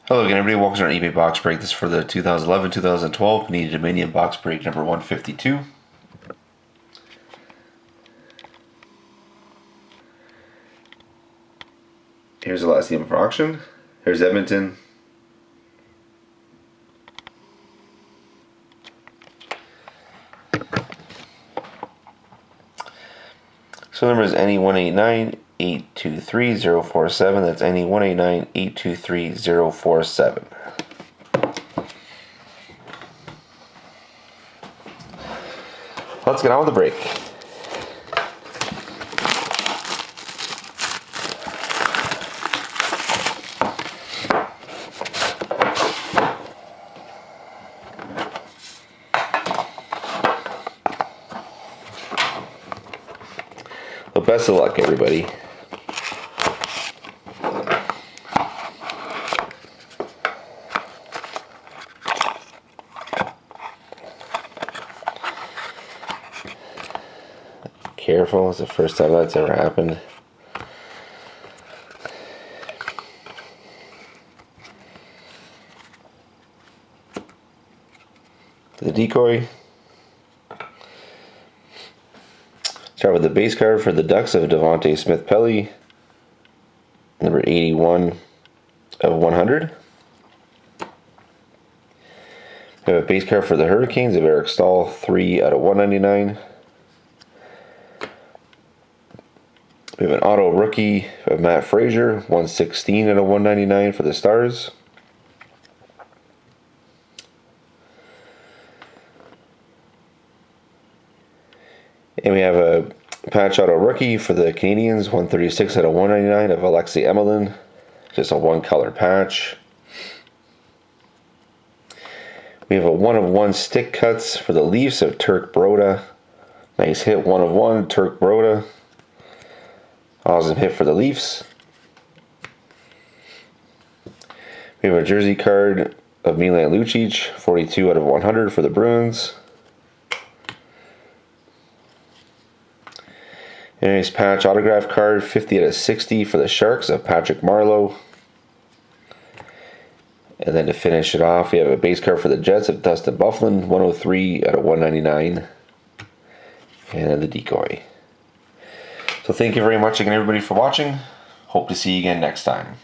Hello again, everybody. Welcome to our eBay box break. This is for the 2011-2012 Panini Dominion box break number 152. Here's the last team for auction. Here's Edmonton. So the number is NE189823047. That's NE189823047. Let's get on with the break. Well, best of luck, everybody. Careful, it's the first time that's ever happened. The decoy. Start with the base card for the Ducks of Devontae Smith-Pelly, number 81 of 100. We have a base card for the Hurricanes of Eric Stahl, 3 out of 199. We have an auto rookie of Matt Frazier, 116 out of 199 for the Stars. And we have a patch auto rookie for the Canadians, 136 out of 199 of Alexei Emelin. Just a one-color patch. We have a 1-of-1 stick cuts for the Leafs of Turk Broda. Nice hit, 1-of-1, Turk Broda. Awesome hit for the Leafs. We have a jersey card of Milan Lucic, 42 out of 100 for the Bruins. A nice patch autograph card, 50 out of 60 for the Sharks of Patrick Marleau. And then to finish it off, we have a base card for the Jets of Dustin Byfuglien, 103 out of 199. And the decoy. So thank you very much again, everybody, for watching. Hope to see you again next time.